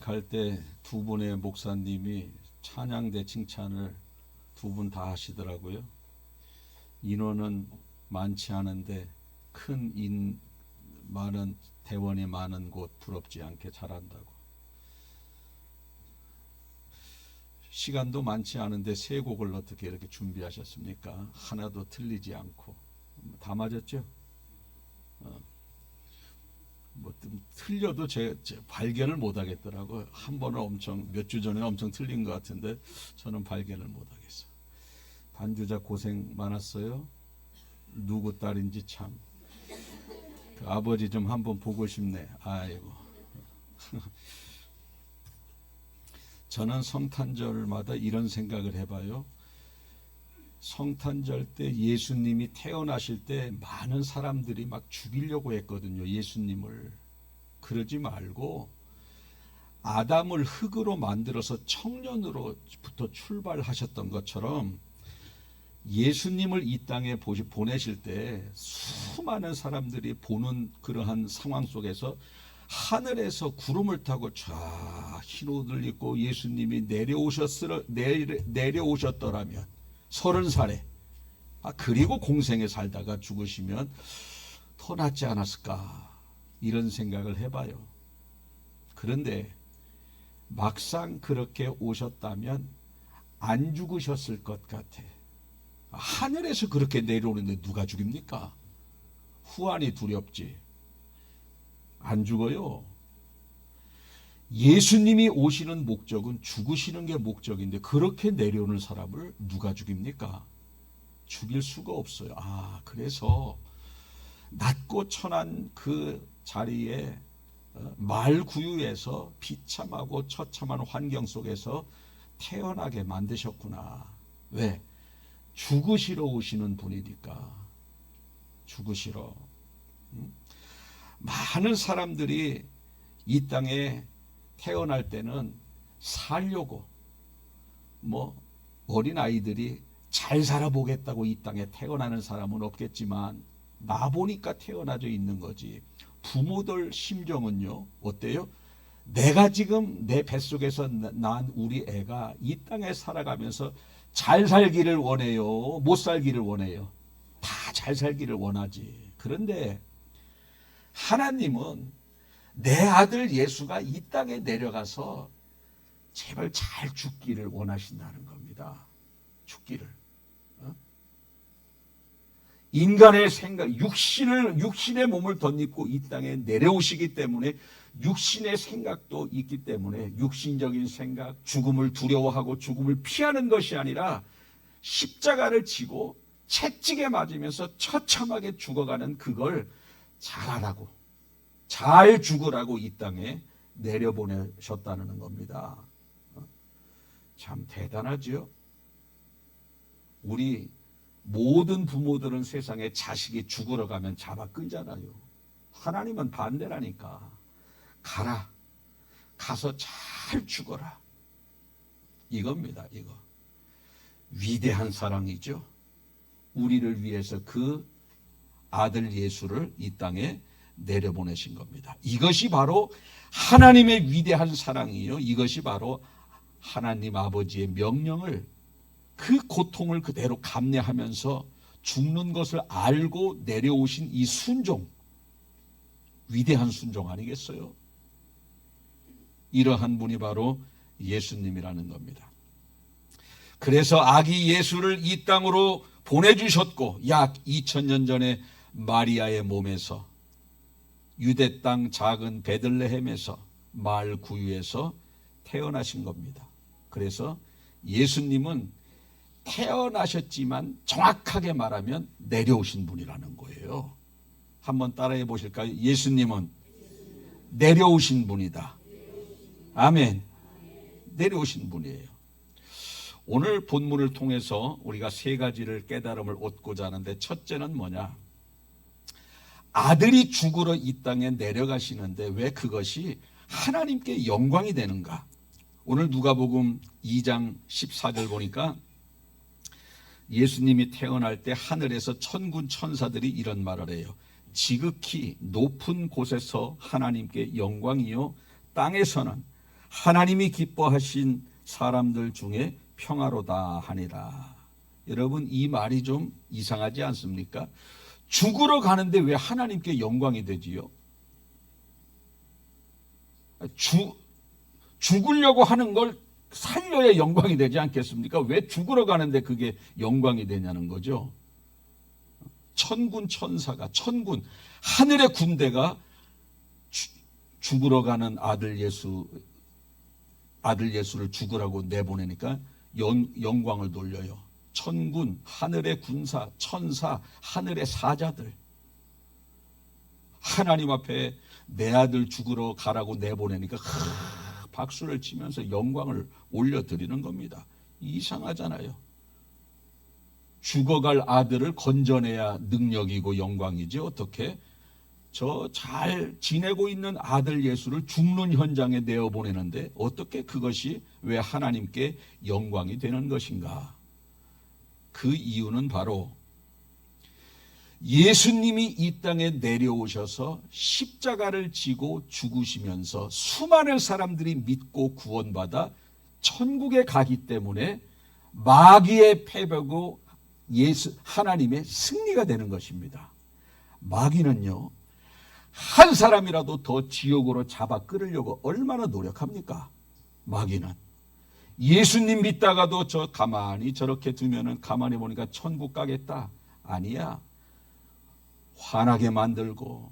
이직할 때 두 분의 목사님이 찬양대 칭찬을 두 분 다 하시더라고요. 인원은 많지 않은데 많은 대원이 많은 곳 부럽지 않게 잘한다고. 시간도 많지 않은데 세 곡을 어떻게 이렇게 준비하셨습니까? 하나도 틀리지 않고 다 맞았죠? 뭐 틀려도 제 발견을 못 하겠더라고요. 한 번은 몇 주 전에 엄청 틀린 것 같은데 저는 발견을 못 하겠어요. 반주자 고생 많았어요. 누구 딸인지 참. 그 아버지 좀 한번 보고 싶네. 아이고. 저는 성탄절마다 이런 생각을 해봐요. 성탄절 때 예수님이 태어나실 때 많은 사람들이 막 죽이려고 했거든요. 예수님을. 그러지 말고 아담을 흙으로 만들어서 청년으로부터 출발하셨던 것처럼 예수님을 이 땅에 보내실 때 수많은 사람들이 보는 그러한 상황 속에서 하늘에서 구름을 타고 쫙 흰 옷을 입고 예수님이 내려오셨더라면 30살에 그리고 공생에 살다가 죽으시면 더 낫지 않았을까 이런 생각을 해봐요. 그런데 막상 그렇게 오셨다면 안 죽으셨을 것 같아. 하늘에서 그렇게 내려오는데 누가 죽입니까? 후환이 두렵지. 안 죽어요. 예수님이 오시는 목적은 죽으시는 게 목적인데 그렇게 내려오는 사람을 누가 죽입니까? 죽일 수가 없어요. 그래서 낮고 천한 그 자리에 말구유에서 비참하고 처참한 환경 속에서 태어나게 만드셨구나. 왜? 죽으시러 오시는 분이니까. 죽으시러. 많은 사람들이 이 땅에 태어날 때는 살려고 어린아이들이 잘 살아보겠다고 이 땅에 태어나는 사람은 없겠지만 나 보니까 태어나져 있는 거지. 부모들 심정은요 어때요? 내가 지금 내 뱃속에서 난 우리 애가 이 땅에 살아가면서 잘 살기를 원해요? 못 살기를 원해요? 다 잘 살기를 원하지. 그런데 하나님은 내 아들 예수가 이 땅에 내려가서 제발 잘 죽기를 원하신다는 겁니다. 죽기를. 인간의 생각, 육신의 몸을 덧입고 이 땅에 내려오시기 때문에 육신의 생각도 있기 때문에 육신적인 생각, 죽음을 두려워하고 죽음을 피하는 것이 아니라 십자가를 지고 채찍에 맞으면서 처참하게 죽어가는 그걸 잘하라고, 잘 죽으라고 이 땅에 내려보내셨다는 겁니다. 참 대단하죠. 우리 모든 부모들은 세상에 자식이 죽으러 가면 잡아 끄잖아요. 하나님은 반대라니까. 가라. 가서 잘 죽어라. 이겁니다. 이거. 위대한 사랑이죠. 우리를 위해서 그 아들 예수를 이 땅에 내려보내신 겁니다. 이것이 바로 하나님의 위대한 사랑이요. 이것이 바로 하나님 아버지의 명령을, 그 고통을 그대로 감내하면서 죽는 것을 알고 내려오신 이 순종, 위대한 순종 아니겠어요? 이러한 분이 바로 예수님이라는 겁니다. 그래서 아기 예수를 이 땅으로 보내주셨고 약 2000년 전에 마리아의 몸에서 유대 땅 작은 베들레헴에서 마을 구유에서 태어나신 겁니다. 그래서 예수님은 태어나셨지만 정확하게 말하면 내려오신 분이라는 거예요. 한번 따라해 보실까요? 예수님은 내려오신 분이다. 아멘. 내려오신 분이에요. 오늘 본문을 통해서 우리가 세 가지를 깨달음을 얻고자 하는데, 첫째는 뭐냐? 아들이 죽으러 이 땅에 내려가시는데 왜 그것이 하나님께 영광이 되는가? 오늘 누가복음 2장 14절 보니까 예수님이 태어날 때 하늘에서 천군 천사들이 이런 말을 해요. 지극히 높은 곳에서 하나님께 영광이요 땅에서는 하나님이 기뻐하신 사람들 중에 평화로다 하니라. 여러분, 이 말이 좀 이상하지 않습니까? 죽으러 가는데 왜 하나님께 영광이 되지요? 죽으려고 하는 걸 살려야 영광이 되지 않겠습니까? 왜 죽으러 가는데 그게 영광이 되냐는 거죠. 천군 천사가, 천군, 하늘의 군대가 죽으러 가는 아들 예수를 죽으라고 내보내니까 영광을 돌려요. 천군, 하늘의 군사, 천사, 하늘의 사자들, 하나님 앞에 내 아들 죽으러 가라고 내보내니까 박수를 치면서 영광을 올려드리는 겁니다. 이상하잖아요. 죽어갈 아들을 건져내야 능력이고 영광이지, 어떻게 저 잘 지내고 있는 아들 예수를 죽는 현장에 내어보내는데 어떻게 그것이 왜 하나님께 영광이 되는 것인가? 그 이유는 바로 예수님이 이 땅에 내려오셔서 십자가를 지고 죽으시면서 수많은 사람들이 믿고 구원받아 천국에 가기 때문에 마귀의 패배고 하나님의 승리가 되는 것입니다. 마귀는요, 한 사람이라도 더 지옥으로 잡아 끌으려고 얼마나 노력합니까? 마귀는 예수님 믿다가도 저 가만히 저렇게 두면은 가만히 보니까 천국 가겠다. 아니야. 화나게 만들고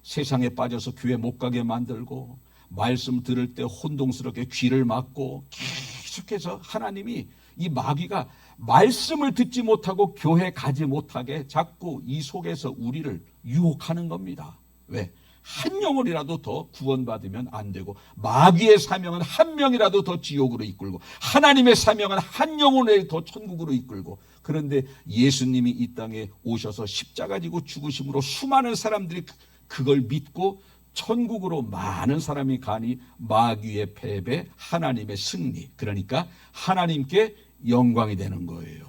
세상에 빠져서 교회 못 가게 만들고 말씀 들을 때 혼동스럽게 귀를 막고 계속해서 하나님이 이 마귀가 말씀을 듣지 못하고 교회 가지 못하게 자꾸 이 속에서 우리를 유혹하는 겁니다. 왜? 한 영혼이라도 더 구원받으면 안 되고, 마귀의 사명은 한 명이라도 더 지옥으로 이끌고, 하나님의 사명은 한 영혼을 더 천국으로 이끌고. 그런데 예수님이 이 땅에 오셔서 십자가 지고 죽으심으로 수많은 사람들이 그걸 믿고 천국으로 많은 사람이 가니 마귀의 패배, 하나님의 승리. 그러니까 하나님께 영광이 되는 거예요.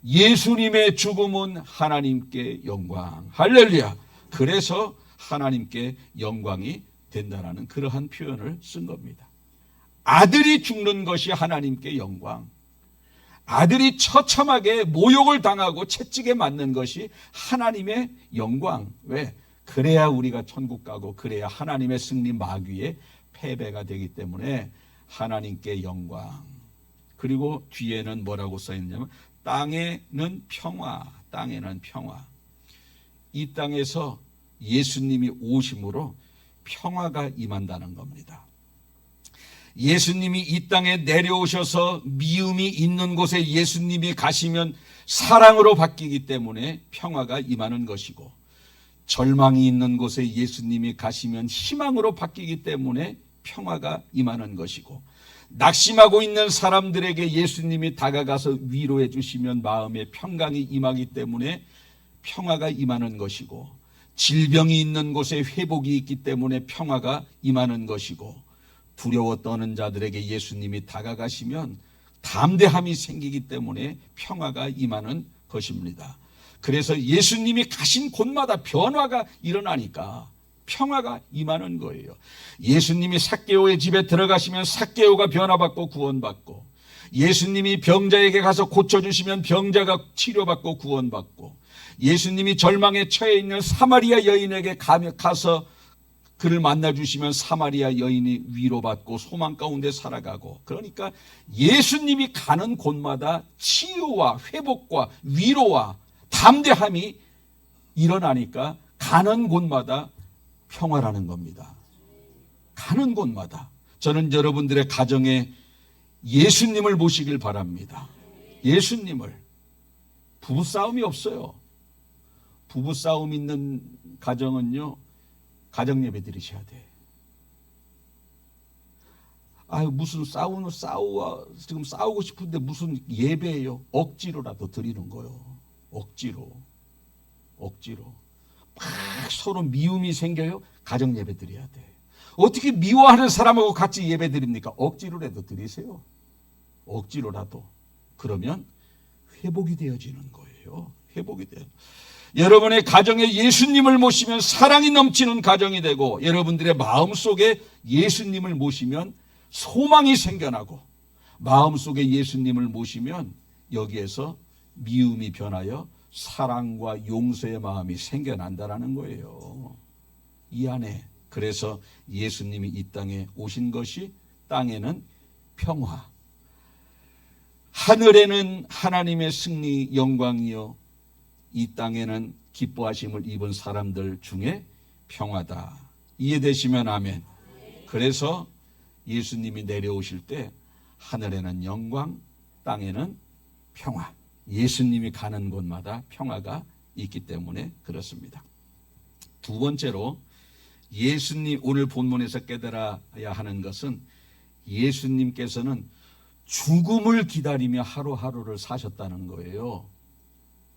예수님의 죽음은 하나님께 영광. 할렐루야. 그래서 하나님께 영광이 된다라는 그러한 표현을 쓴 겁니다. 아들이 죽는 것이 하나님께 영광. 아들이 처참하게 모욕을 당하고 채찍에 맞는 것이 하나님의 영광. 왜? 그래야 우리가 천국 가고 그래야 하나님의 승리, 마귀의 패배가 되기 때문에 하나님께 영광. 그리고 뒤에는 뭐라고 써있냐면 땅에는 평화, 땅에는 평화. 이 땅에서 예수님이 오심으로 평화가 임한다는 겁니다. 예수님이 이 땅에 내려오셔서 미움이 있는 곳에 예수님이 가시면 사랑으로 바뀌기 때문에 평화가 임하는 것이고, 절망이 있는 곳에 예수님이 가시면 희망으로 바뀌기 때문에 평화가 임하는 것이고, 낙심하고 있는 사람들에게 예수님이 다가가서 위로해 주시면 마음에 평강이 임하기 때문에 평화가 임하는 것이고, 질병이 있는 곳에 회복이 있기 때문에 평화가 임하는 것이고, 두려워 떠는 자들에게 예수님이 다가가시면 담대함이 생기기 때문에 평화가 임하는 것입니다. 그래서 예수님이 가신 곳마다 변화가 일어나니까 평화가 임하는 거예요. 예수님이 삭개오의 집에 들어가시면 삭개오가 변화받고 구원받고, 예수님이 병자에게 가서 고쳐주시면 병자가 치료받고 구원받고, 예수님이 절망에 처해 있는 사마리아 여인에게 가서 그를 만나주시면 사마리아 여인이 위로받고 소망 가운데 살아가고, 그러니까 예수님이 가는 곳마다 치유와 회복과 위로와 담대함이 일어나니까 가는 곳마다 평화라는 겁니다. 가는 곳마다. 저는 여러분들의 가정에 예수님을 모시길 바랍니다. 예수님을. 부부싸움이 없어요. 부부싸움 있는 가정은요, 가정예배 드리셔야 돼. 아유, 무슨 지금 싸우고 싶은데 무슨 예배예요? 억지로라도 드리는 거요. 억지로. 막 서로 미움이 생겨요? 가정예배 드려야 돼. 어떻게 미워하는 사람하고 같이 예배 드립니까? 억지로라도 드리세요. 억지로라도. 그러면 회복이 되어지는 거예요. 회복이 돼요. 여러분의 가정에 예수님을 모시면 사랑이 넘치는 가정이 되고, 여러분들의 마음속에 예수님을 모시면 소망이 생겨나고 마음속에 예수님을 모시면 여기에서 미움이 변하여 사랑과 용서의 마음이 생겨난다라는 거예요. 이 안에. 그래서 예수님이 이 땅에 오신 것이 땅에는 평화, 하늘에는 하나님의 승리 영광이요, 이 땅에는 기뻐하심을 입은 사람들 중에 평화다. 이해되시면 아멘. 그래서 예수님이 내려오실 때 하늘에는 영광, 땅에는 평화. 예수님이 가는 곳마다 평화가 있기 때문에 그렇습니다. 두 번째로 예수님, 오늘 본문에서 깨달아야 하는 것은 예수님께서는 죽음을 기다리며 하루하루를 사셨다는 거예요.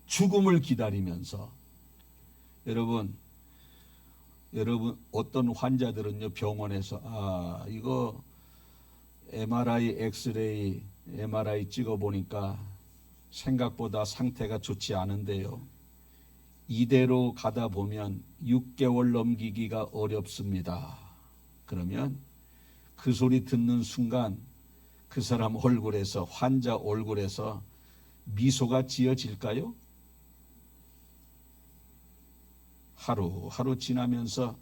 죽음을 기다리면서. 여러분 어떤 환자들은요, 병원에서 이거 MRI, 엑스레이, MRI 찍어보니까 생각보다 상태가 좋지 않은데요, 이대로 가다 보면 6개월 넘기기가 어렵습니다. 그러면 그 소리 듣는 순간 그 사람 얼굴에서, 환자 얼굴에서 미소가 지어질까요? 하루 지나면서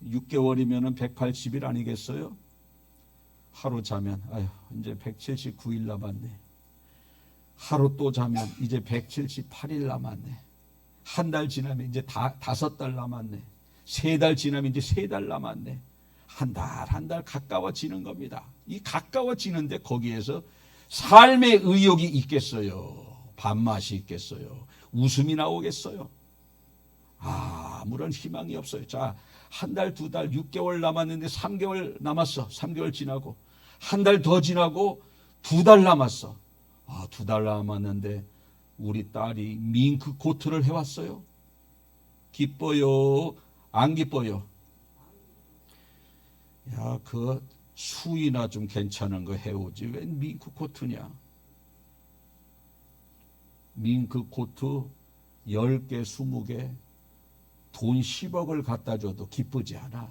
6개월이면 180일 아니겠어요? 하루 자면 이제 179일 남았네. 하루 또 자면 이제 178일 남았네. 한 달 지나면 이제 5달 남았네. 3달 지나면 이제 3달 남았네. 한 달 가까워지는 겁니다. 이 가까워지는데 거기에서 삶의 의욕이 있겠어요? 밥맛이 있겠어요? 웃음이 나오겠어요? 아무런 희망이 없어요. 자, 한 달, 2달, 6개월 남았는데 3개월 남았어. 3개월 지나고 한 달 더 지나고 2달 남았어. 2달 남았는데 우리 딸이 밍크 코트를 해왔어요. 기뻐요? 안 기뻐요? 야, 그 수이나 좀 괜찮은 거 해오지 왜 밍크 코트냐? 밍크 코트 10개, 20개 돈 10억을 갖다 줘도 기쁘지 않아.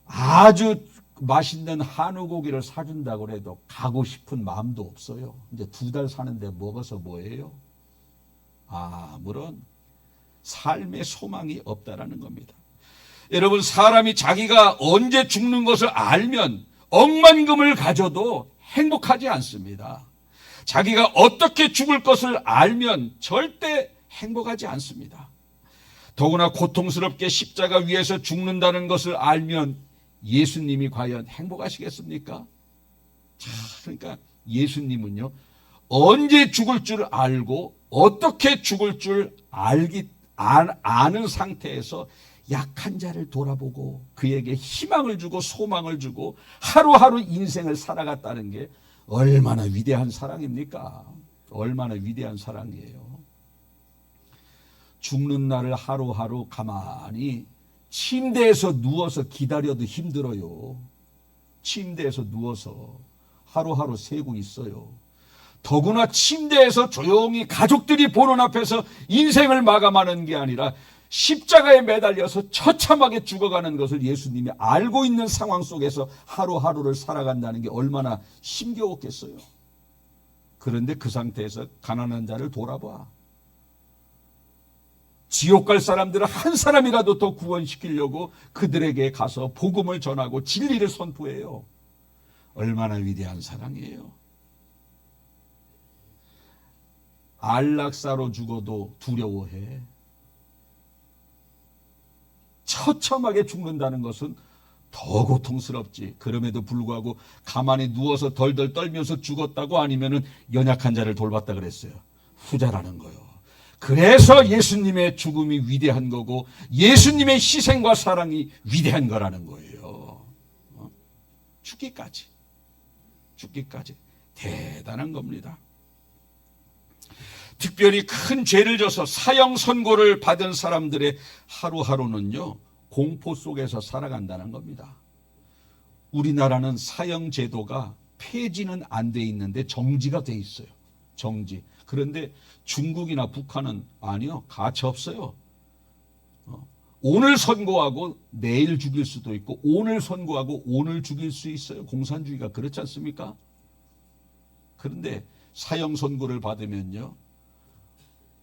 아주 맛있는 한우 고기를 사준다고 해도 가고 싶은 마음도 없어요. 이제 2달 사는데 먹어서 뭐예요? 아무런 삶의 소망이 없다라는 겁니다. 여러분, 사람이 자기가 언제 죽는 것을 알면 억만금을 가져도 행복하지 않습니다. 자기가 어떻게 죽을 것을 알면 절대 행복하지 않습니다. 더구나 고통스럽게 십자가 위에서 죽는다는 것을 알면 예수님이 과연 행복하시겠습니까? 자, 그러니까 예수님은요, 언제 죽을 줄 알고 어떻게 죽을 줄 아는 상태에서 약한 자를 돌아보고 그에게 희망을 주고 소망을 주고 하루하루 인생을 살아갔다는 게 얼마나 위대한 사랑입니까? 얼마나 위대한 사랑이에요. 죽는 날을 하루하루 가만히 침대에서 누워서 기다려도 힘들어요. 침대에서 누워서 하루하루 새고 있어요. 더구나 침대에서 조용히 가족들이 보는 앞에서 인생을 마감하는 게 아니라 십자가에 매달려서 처참하게 죽어가는 것을 예수님이 알고 있는 상황 속에서 하루하루를 살아간다는 게 얼마나 힘겨웠겠어요. 그런데 그 상태에서 가난한 자를 돌아봐. 지옥 갈 사람들을 한 사람이라도 더 구원시키려고 그들에게 가서 복음을 전하고 진리를 선포해요. 얼마나 위대한 사랑이에요. 안락사로 죽어도 두려워해. 처참하게 죽는다는 것은 더 고통스럽지. 그럼에도 불구하고 가만히 누워서 덜덜 떨면서 죽었다고, 아니면은 연약한 자를 돌봤다 그랬어요. 후자라는 거예요. 그래서 예수님의 죽음이 위대한 거고 예수님의 희생과 사랑이 위대한 거라는 거예요. 죽기까지 대단한 겁니다. 특별히 큰 죄를 져서 사형 선고를 받은 사람들의 하루하루는요, 공포 속에서 살아간다는 겁니다. 우리나라는 사형 제도가 폐지는 안 돼 있는데 정지가 돼 있어요. 정지. 그런데 중국이나 북한은 아니요, 가차 없어요. 오늘 선고하고 내일 죽일 수도 있고 오늘 선고하고 오늘 죽일 수 있어요. 공산주의가 그렇지 않습니까? 그런데 사형 선고를 받으면요,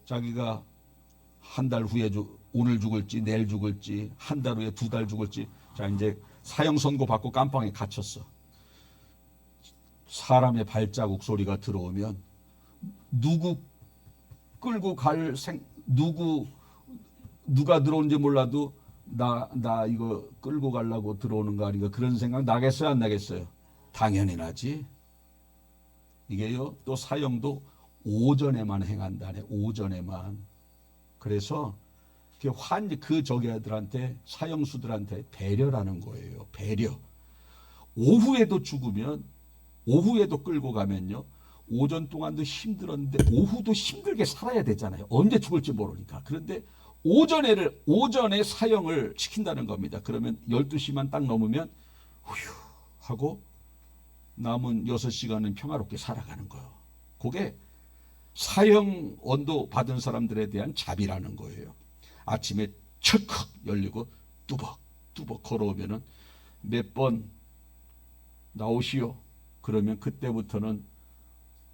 자기가 한 달 후에 오늘 죽을지 내일 죽을지 한 달 후에 2달 죽을지, 자 이제 사형 선고 받고 깜빵에 갇혔어. 사람의 발자국 소리가 들어오면 누구 끌고 갈 누가 들어온지 몰라도 나 이거 끌고 가려고 들어오는 거 아닌가, 그런 생각 나겠어요 안 나겠어요? 당연히 나지. 이게요, 또 사형도 오전에만 행한다네. 오전에만. 그래서 그 저기들한테, 사형수들한테 배려라는 거예요. 배려. 오후에도 죽으면, 오후에도 끌고 가면요, 오전 동안도 힘들었는데 오후도 힘들게 살아야 되잖아요. 언제 죽을지 모르니까. 그런데 오전에 사형을 시킨다는 겁니다. 그러면 12시만 딱 넘으면 후휴 하고 남은 6시간은 평화롭게 살아가는 거예요. 그게 사형 언도 받은 사람들에 대한 자비라는 거예요. 아침에 철컥 열리고 뚜벅뚜벅 걸어오면은 몇 번 나오시오. 그러면 그때부터는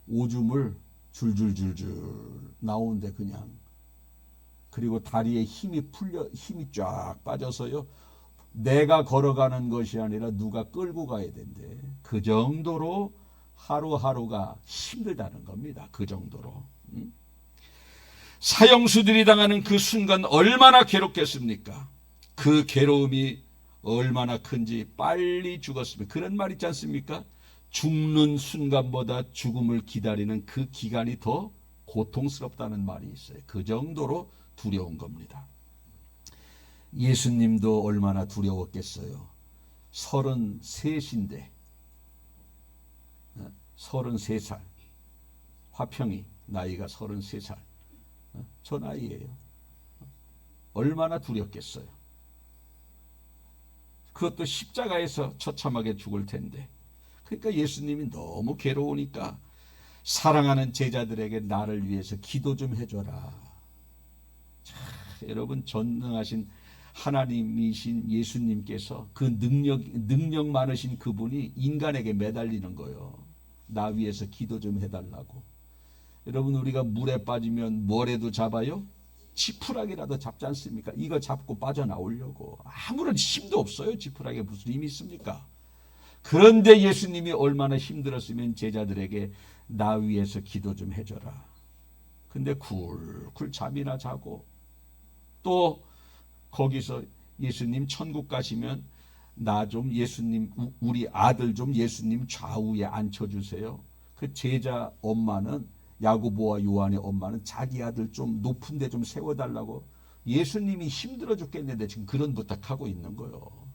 오줌을 줄줄줄줄 나오는데 그냥. 그리고 다리에 힘이 쫙 빠져서요, 내가 걸어가는 것이 아니라 누가 끌고 가야 된대. 그 정도로 하루하루가 힘들다는 겁니다. 그 정도로. 사형수들이 당하는 그 순간 얼마나 괴롭겠습니까? 그 괴로움이 얼마나 큰지 빨리 죽었으면, 그런 말 있지 않습니까? 죽는 순간보다 죽음을 기다리는 그 기간이 더 고통스럽다는 말이 있어요. 그 정도로 두려운 겁니다. 예수님도 얼마나 두려웠겠어요. 33인데 33살, 화평이 나이가 33살, 저 나이예요. 얼마나 두렵겠어요. 그것도 십자가에서 처참하게 죽을 텐데. 그러니까 예수님이 너무 괴로우니까 사랑하는 제자들에게 나를 위해서 기도 좀 해줘라. 자, 여러분, 전능하신 하나님이신 예수님께서 그 능력 많으신 그분이 인간에게 매달리는 거예요. 나 위해서 기도 좀 해달라고. 여러분, 우리가 물에 빠지면 뭐라도 잡아요? 지푸라기라도 잡지 않습니까? 이거 잡고 빠져나오려고. 아무런 힘도 없어요. 지푸라기에 무슨 힘이 있습니까? 그런데 예수님이 얼마나 힘들었으면 제자들에게 나 위해서 기도 좀 해줘라. 근데 굴굴 잠이나 자고, 또 거기서 예수님 천국 가시면 나 좀 예수님, 우리 아들 좀 예수님 좌우에 앉혀주세요. 그 제자 엄마는, 야고보와 요한의 엄마는 자기 아들 좀 높은 데 좀 세워달라고, 예수님이 힘들어 죽겠는데 지금 그런 부탁하고 있는 거예요.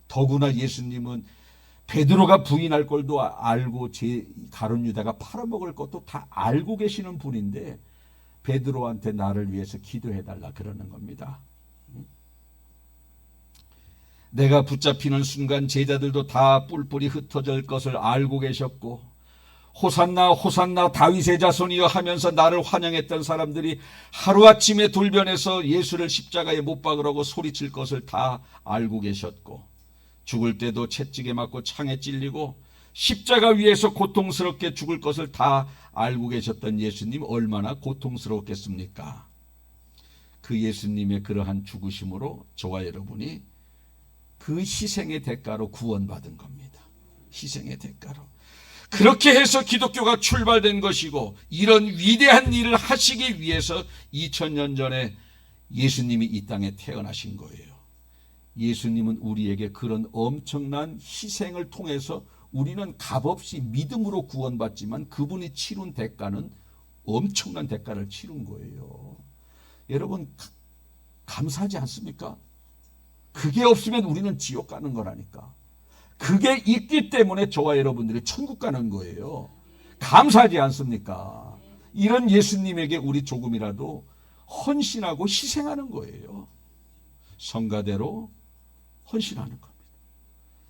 더구나 예수님은 베드로가 부인할 걸도 알고 가룟 유다가 팔아먹을 것도 다 알고 계시는 분인데 베드로한테 나를 위해서 기도해달라 그러는 겁니다. 내가 붙잡히는 순간 제자들도 다 뿔뿔이 흩어질 것을 알고 계셨고, 호산나 호산나 다윗의 자손이여 하면서 나를 환영했던 사람들이 하루아침에 돌변해서 예수를 십자가에 못 박으라고 소리칠 것을 다 알고 계셨고, 죽을 때도 채찍에 맞고 창에 찔리고 십자가 위에서 고통스럽게 죽을 것을 다 알고 계셨던 예수님, 얼마나 고통스러웠겠습니까? 그 예수님의 그러한 죽으심으로 저와 여러분이 그 희생의 대가로 구원받은 겁니다. 희생의 대가로. 그렇게 해서 기독교가 출발된 것이고, 이런 위대한 일을 하시기 위해서 2000년 전에 예수님이 이 땅에 태어나신 거예요. 예수님은 우리에게 그런 엄청난 희생을 통해서 우리는 값없이 믿음으로 구원받지만 그분이 치른 대가는 엄청난 대가를 치른 거예요. 여러분, 감사하지 않습니까? 그게 없으면 우리는 지옥 가는 거라니까. 그게 있기 때문에 저와 여러분들이 천국 가는 거예요. 감사하지 않습니까? 이런 예수님에게 우리 조금이라도 헌신하고 희생하는 거예요. 성가대로 헌신하는 겁니다.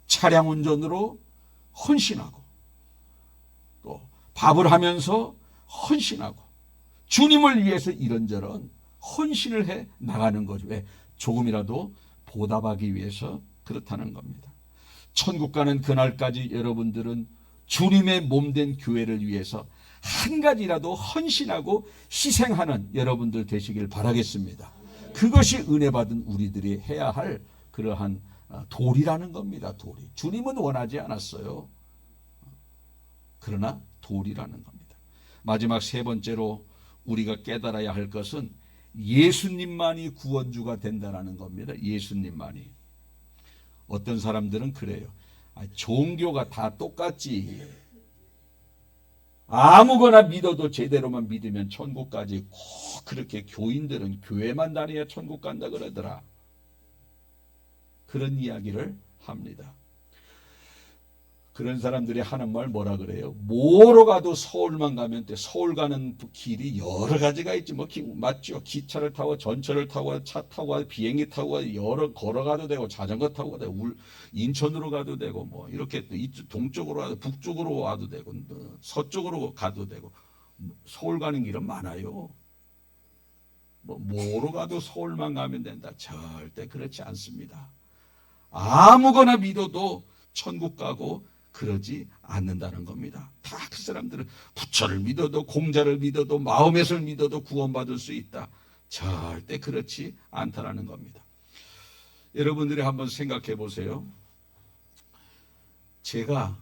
차량 운전으로 헌신하고, 또 밥을 하면서 헌신하고, 주님을 위해서 이런저런 헌신을 해 나가는 거죠. 왜? 조금이라도 보답하기 위해서 그렇다는 겁니다. 천국 가는 그날까지 여러분들은 주님의 몸된 교회를 위해서 한 가지라도 헌신하고 희생하는 여러분들 되시길 바라겠습니다. 그것이 은혜 받은 우리들이 해야 할 그러한 도리라는 겁니다. 도리. 주님은 원하지 않았어요. 그러나 도리라는 겁니다. 마지막 세 번째로 우리가 깨달아야 할 것은 예수님만이 구원주가 된다는 겁니다. 예수님만이. 어떤 사람들은 그래요. 종교가 다 똑같지. 아무거나 믿어도 제대로만 믿으면 천국까지. 꼭 그렇게 교인들은 교회만 다녀야 천국 간다 그러더라. 그런 이야기를 합니다. 그런 사람들이 하는 말 뭐라 그래요? 뭐로 가도 서울만 가면 돼. 서울 가는 길이 여러 가지가 있지. 맞죠? 기차를 타고 전철을 타고 차 타고 비행기 타고 여러 걸어가도 되고 자전거 타고 가도 되고 인천으로 가도 되고 이렇게 동쪽으로 가도 북쪽으로 와도 되고 서쪽으로 가도 되고 서울 가는 길은 많아요. 뭐로 가도 서울만 가면 된다. 절대 그렇지 않습니다. 아무거나 믿어도 천국 가고 그러지 않는다는 겁니다. 다 그 사람들은 부처를 믿어도 공자를 믿어도 마호멧을 믿어도 구원받을 수 있다. 절대 그렇지 않다라는 겁니다. 여러분들이 한번 생각해 보세요. 제가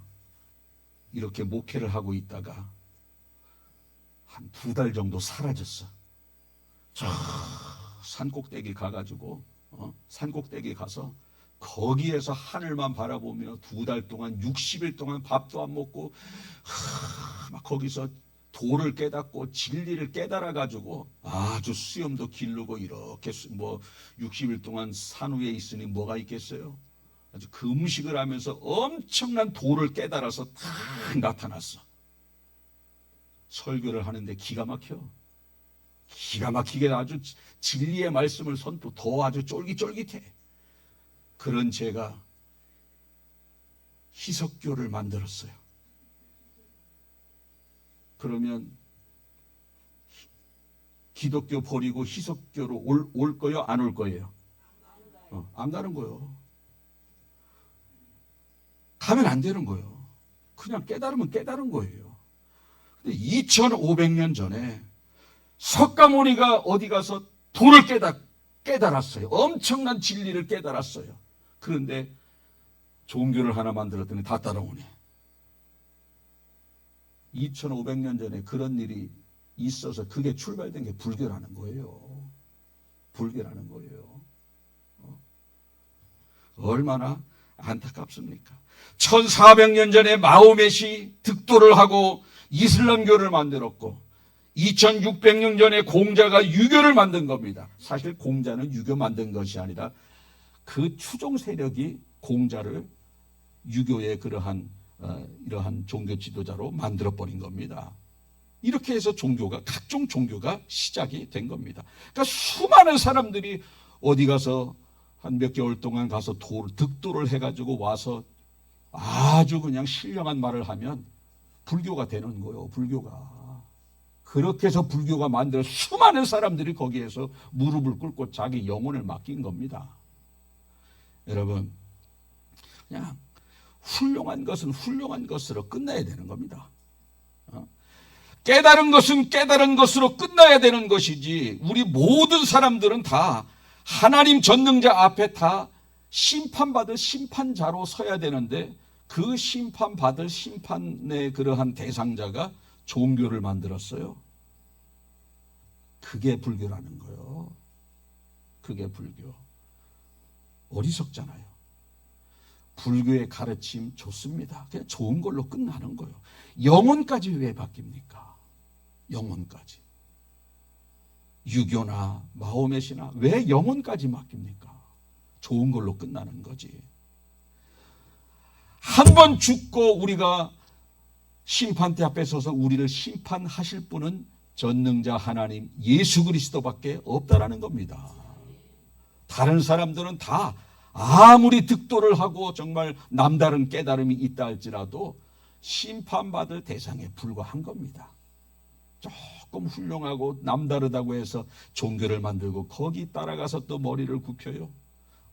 이렇게 목회를 하고 있다가 한 2달 정도 사라졌어. 저 산꼭대기 가가지고 산꼭대기 가서 거기에서 하늘만 바라보며 2달 동안 60일 동안 밥도 안 먹고 막 거기서 도를 깨닫고 진리를 깨달아 가지고 아주 수염도 기르고 이렇게 60일 동안 산 위에 있으니 뭐가 있겠어요? 아주 금식을 하면서 엄청난 도를 깨달아서 다 나타났어. 설교를 하는데 기가 막혀. 기가 막히게 아주 진리의 말씀을 선포 더 아주 쫄깃쫄깃해. 그런 제가 희석교를 만들었어요. 그러면 기독교 버리고 희석교로 올 거예요? 안 올 거예요? 안 가는 거예요. 가면 안 되는 거예요. 그냥 깨달으면 깨달은 거예요. 근데 2500년 전에 석가모니가 어디 가서 도를 깨달았어요. 엄청난 진리를 깨달았어요. 그런데 종교를 하나 만들었더니 다 따라오네. 2500년 전에 그런 일이 있어서 그게 출발된 게 불교라는 거예요. 불교라는 거예요. 얼마나 안타깝습니까? 1400년 전에 마호멧이 득도를 하고 이슬람교를 만들었고 2600년 전에 공자가 유교를 만든 겁니다. 사실 공자는 유교 만든 것이 아니라 그 추종 세력이 공자를 유교의 이러한 종교 지도자로 만들어버린 겁니다. 이렇게 해서 각종 종교가 시작이 된 겁니다. 그러니까 수많은 사람들이 어디 가서 한 몇 개월 동안 가서 득도를 해가지고 와서 아주 그냥 신령한 말을 하면 불교가 되는 거예요. 불교가. 그렇게 해서 불교가 만들어 수많은 사람들이 거기에서 무릎을 꿇고 자기 영혼을 맡긴 겁니다. 여러분, 그냥 훌륭한 것은 훌륭한 것으로 끝나야 되는 겁니다. 깨달은 것은 깨달은 것으로 끝나야 되는 것이지 우리 모든 사람들은 다 하나님 전능자 앞에 다 심판받을 심판자로 서야 되는데 그 심판받을 심판의 그러한 대상자가 종교를 만들었어요. 그게 불교라는 거예요. 그게 불교. 어리석잖아요. 불교의 가르침 좋습니다. 그냥 좋은 걸로 끝나는 거예요. 영혼까지 왜 바뀝니까? 영혼까지. 유교나 마호멧이나 왜 영혼까지 바뀝니까? 좋은 걸로 끝나는 거지. 한 번 죽고 우리가 심판대 앞에 서서 우리를 심판하실 분은 전능자 하나님 예수 그리스도밖에 없다라는 겁니다. 다른 사람들은 다 아무리 득도를 하고 정말 남다른 깨달음이 있다 할지라도 심판받을 대상에 불과한 겁니다. 조금 훌륭하고 남다르다고 해서 종교를 만들고 거기 따라가서 또 머리를 굽혀요.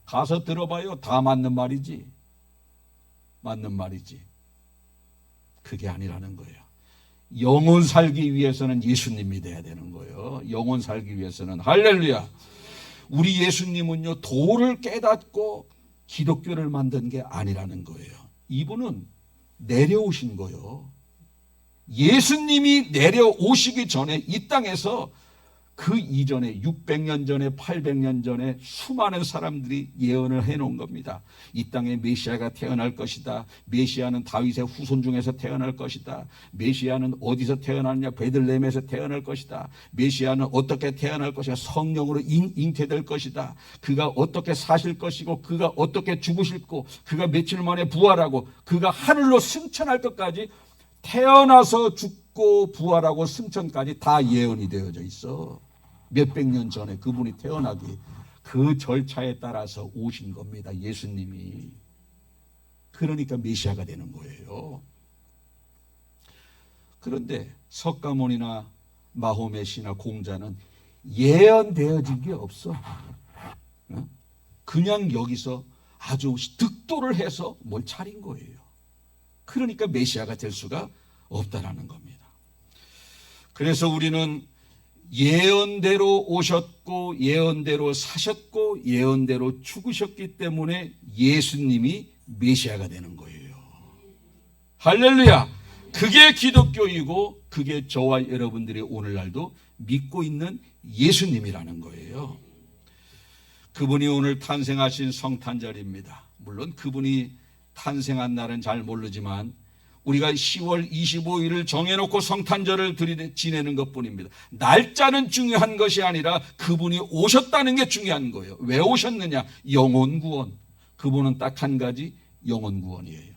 가서 들어봐요. 다 맞는 말이지. 맞는 말이지. 그게 아니라는 거예요. 영혼 살기 위해서는 예수님이 돼야 되는 거예요. 영혼 살기 위해서는. 할렐루야. 우리 예수님은요, 도를 깨닫고 기독교를 만든 게 아니라는 거예요. 이분은 내려오신 거예요. 예수님이 내려오시기 전에 이 땅에서 그 이전에 600년 전에 800년 전에 수많은 사람들이 예언을 해놓은 겁니다. 이 땅에 메시아가 태어날 것이다. 메시아는 다윗의 후손 중에서 태어날 것이다. 메시아는 어디서 태어났냐? 베들레헴에서 태어날 것이다. 메시아는 어떻게 태어날 것이다. 성령으로 잉태될 것이다. 그가 어떻게 사실 것이고 그가 어떻게 죽으실고 그가 며칠 만에 부활하고 그가 하늘로 승천할 것까지 태어나서 죽고 부활하고 승천까지 다 예언이 되어져 있어. 몇백 년 전에 그분이 태어나기 그 절차에 따라서 오신 겁니다. 예수님이. 그러니까 메시아가 되는 거예요. 그런데 석가모니나 마호메시나 공자는 예언되어진 게 없어. 그냥 여기서 아주 득도를 해서 뭘 차린 거예요. 그러니까 메시아가 될 수가 없다라는 겁니다. 그래서 우리는 예언대로 오셨고 예언대로 사셨고 예언대로 죽으셨기 때문에 예수님이 메시아가 되는 거예요. 할렐루야. 그게 기독교이고 그게 저와 여러분들이 오늘날도 믿고 있는 예수님이라는 거예요. 그분이 오늘 탄생하신 성탄절입니다. 물론 그분이 탄생한 날은 잘 모르지만 우리가 10월 25일을 정해놓고 성탄절을 지내는 것뿐입니다. 날짜는 중요한 것이 아니라 그분이 오셨다는 게 중요한 거예요. 왜 오셨느냐? 영혼구원. 그분은 딱 한 가지, 영혼구원이에요.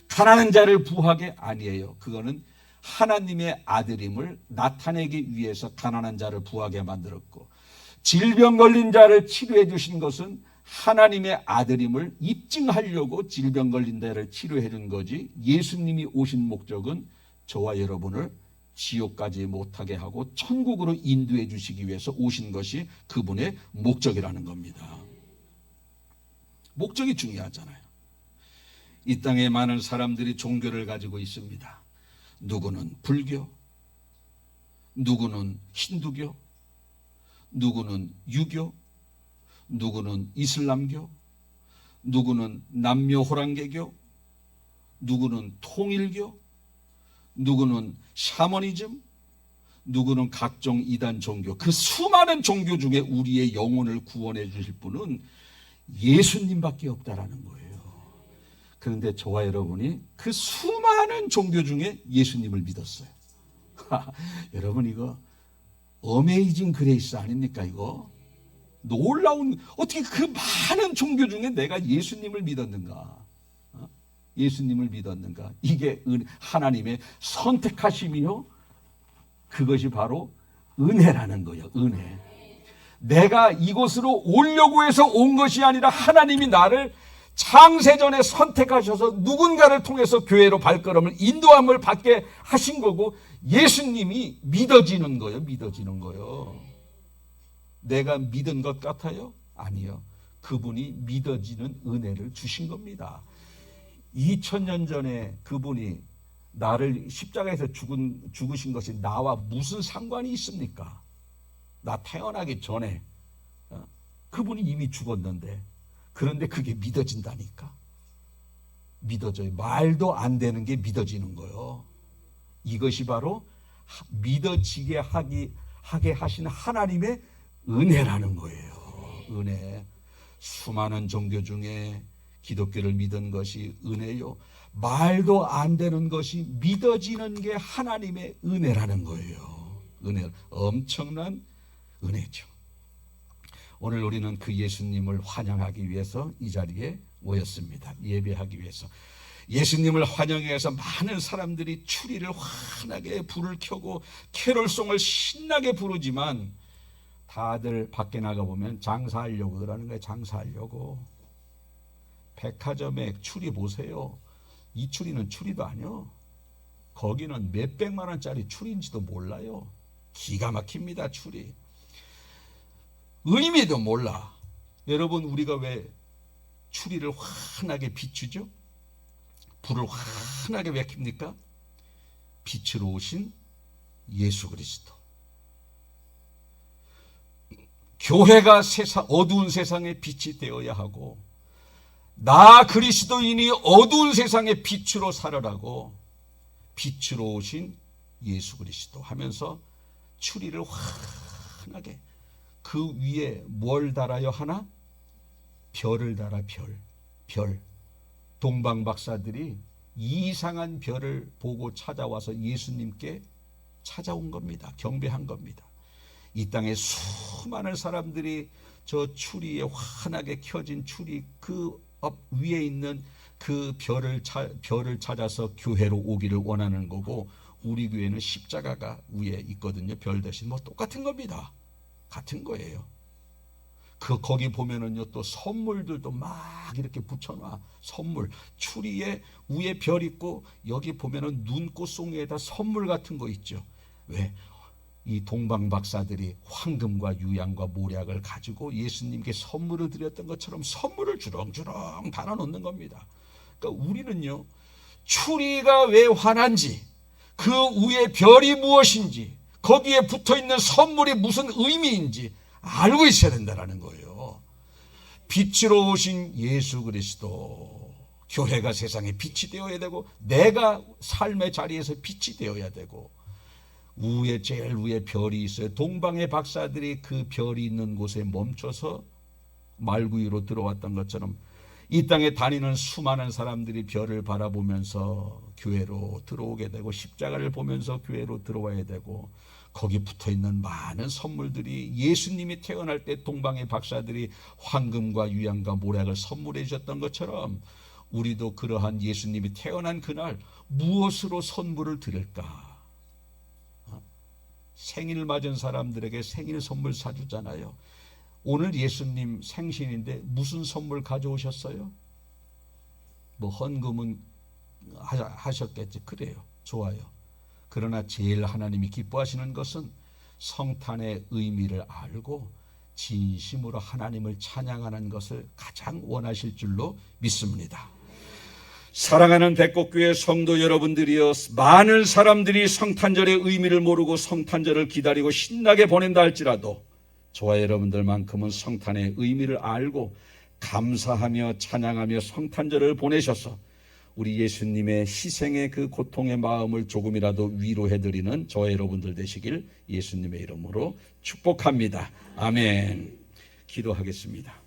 가난한 자를 부하게 아니에요. 그거는 하나님의 아들임을 나타내기 위해서 가난한 자를 부하게 만들었고, 질병 걸린 자를 치료해 주신 것은 하나님의 아들임을 입증하려고 질병 걸린 자를 치료해 준 거지, 예수님이 오신 목적은 저와 여러분을 지옥까지 못하게 하고 천국으로 인도해 주시기 위해서 오신 것이 그분의 목적이라는 겁니다. 목적이 중요하잖아요. 이 땅에 많은 사람들이 종교를 가지고 있습니다. 누구는 불교, 누구는 힌두교, 누구는 유교, 누구는 이슬람교, 누구는 남묘호랑개교, 누구는 통일교, 누구는 샤머니즘, 누구는 각종 이단 종교. 그 수많은 종교 중에 우리의 영혼을 구원해 주실 분은 예수님밖에 없다라는 거예요. 그런데 저와 여러분이 그 수많은 종교 중에 예수님을 믿었어요. 여러분, 이거 어메이징 그레이스 아닙니까? 이거 놀라운, 어떻게 그 많은 종교 중에 내가 예수님을 믿었는가? 예수님을 믿었는가? 이게 하나님의 선택하심이요, 그것이 바로 은혜라는 거예요. 은혜. 내가 이곳으로 오려고 해서 온 것이 아니라 하나님이 나를 창세전에 선택하셔서 누군가를 통해서 교회로 발걸음을 인도함을 받게 하신 거고, 예수님이 믿어지는 거예요. 믿어지는 거예요. 내가 믿은 것 같아요? 아니요. 그분이 믿어지는 은혜를 주신 겁니다. 2000년 전에 그분이 나를 십자가에서 죽으신 것이 나와 무슨 상관이 있습니까? 나 태어나기 전에 그분이 이미 죽었는데, 그런데 그게 믿어진다니까. 믿어져요. 말도 안 되는 게 믿어지는 거예요. 이것이 바로 믿어지게 하게 하신 하나님의 은혜라는 거예요. 은혜. 수많은 종교 중에 기독교를 믿은 것이 은혜요, 말도 안 되는 것이 믿어지는 게 하나님의 은혜라는 거예요. 은혜, 엄청난 은혜죠. 오늘 우리는 그 예수님을 환영하기 위해서 이 자리에 모였습니다. 예배하기 위해서. 예수님을 환영하기 위해서 많은 사람들이 추리를 환하게 불을 켜고 캐롤송을 신나게 부르지만, 다들 밖에 나가보면 장사하려고 그러는 거예요. 장사하려고. 백화점에 추리 보세요. 이 추리는 추리도 아니요. 거기는 몇백만 원짜리 추리인지도 몰라요. 기가 막힙니다. 추리. 의미도 몰라. 여러분, 우리가 왜 추리를 환하게 비추죠? 불을 환하게 왜 켭니까? 빛으로 오신 예수 그리스도. 교회가 어두운 세상의 빛이 되어야 하고, 나 그리스도인이 어두운 세상의 빛으로 살아라고 빛으로 오신 예수 그리스도 하면서 추리를 환하게, 그 위에 뭘 달아요 하나? 별을 달아. 별. 동방 박사들이 이상한 별을 보고 찾아와서 예수님께 찾아온 겁니다. 경배한 겁니다. 이 땅에 수많은 사람들이 저 추리에 환하게 켜진 추리 그 위에 있는 그 별을 찾아서 교회로 오기를 원하는 거고, 우리 교회는 십자가가 위에 있거든요. 별 대신 뭐 똑같은 겁니다. 같은 거예요. 거기 보면은요, 또 선물들도 막 이렇게 붙여놔. 선물. 추리에 위에 별 있고, 여기 보면은 눈꽃 송이에다 선물 같은 거 있죠. 왜? 이 동방 박사들이 황금과 유향과 모략을 가지고 예수님께 선물을 드렸던 것처럼 선물을 주렁주렁 달아놓는 겁니다. 그러니까 우리는요, 추리가 왜 환한지, 그 위에 별이 무엇인지, 거기에 붙어있는 선물이 무슨 의미인지 알고 있어야 된다는 거예요. 빛으로 오신 예수 그리스도. 교회가 세상에 빛이 되어야 되고, 내가 삶의 자리에서 빛이 되어야 되고, 제일 위에 별이 있어요. 동방의 박사들이 그 별이 있는 곳에 멈춰서 말구유로 들어왔던 것처럼, 이 땅에 다니는 수많은 사람들이 별을 바라보면서 교회로 들어오게 되고, 십자가를 보면서 교회로 들어와야 되고, 거기 붙어있는 많은 선물들이 예수님이 태어날 때 동방의 박사들이 황금과 유향과 모략을 선물해 주셨던 것처럼, 우리도 그러한 예수님이 태어난 그날 무엇으로 선물을 드릴까? 생일 맞은 사람들에게 생일 선물 사주잖아요. 오늘 예수님 생신인데 무슨 선물 가져오셨어요? 뭐 헌금은 하셨겠지. 그래요. 좋아요. 그러나 제일 하나님이 기뻐하시는 것은 성탄의 의미를 알고 진심으로 하나님을 찬양하는 것을 가장 원하실 줄로 믿습니다. 사랑하는 백곡교회 성도 여러분들이여, 많은 사람들이 성탄절의 의미를 모르고 성탄절을 기다리고 신나게 보낸다 할지라도, 저와 여러분들만큼은 성탄의 의미를 알고 감사하며 찬양하며 성탄절을 보내셔서 우리 예수님의 희생의 그 고통의 마음을 조금이라도 위로해드리는 저와 여러분들 되시길 예수님의 이름으로 축복합니다. 아멘. 기도하겠습니다.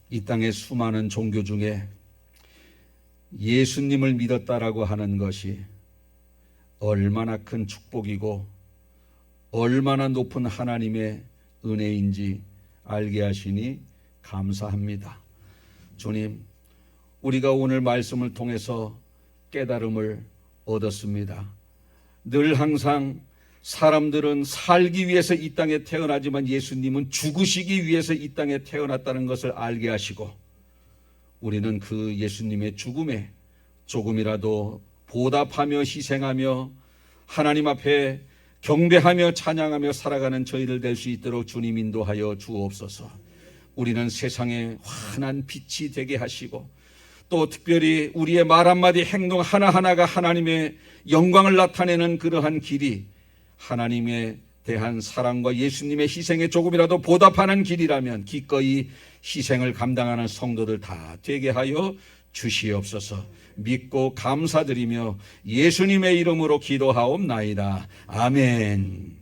이 땅의 수많은 종교 중에 예수님을 믿었다라고 하는 것이 얼마나 큰 축복이고 얼마나 높은 하나님의 은혜인지 알게 하시니 감사합니다. 주님, 우리가 오늘 말씀을 통해서 깨달음을 얻었습니다. 늘 항상 사람들은 살기 위해서 이 땅에 태어나지만 예수님은 죽으시기 위해서 이 땅에 태어났다는 것을 알게 하시고, 우리는 그 예수님의 죽음에 조금이라도 보답하며 희생하며 하나님 앞에 경배하며 찬양하며 살아가는 저희들 될 수 있도록 주님 인도하여 주옵소서. 우리는 세상에 환한 빛이 되게 하시고, 또 특별히 우리의 말 한마디 행동 하나하나가 하나님의 영광을 나타내는 그러한 길이 하나님에 대한 사랑과 예수님의 희생에 조금이라도 보답하는 길이라면 기꺼이 희생을 감당하는 성도들 다 되게 하여 주시옵소서. 믿고 감사드리며 예수님의 이름으로 기도하옵나이다. 아멘.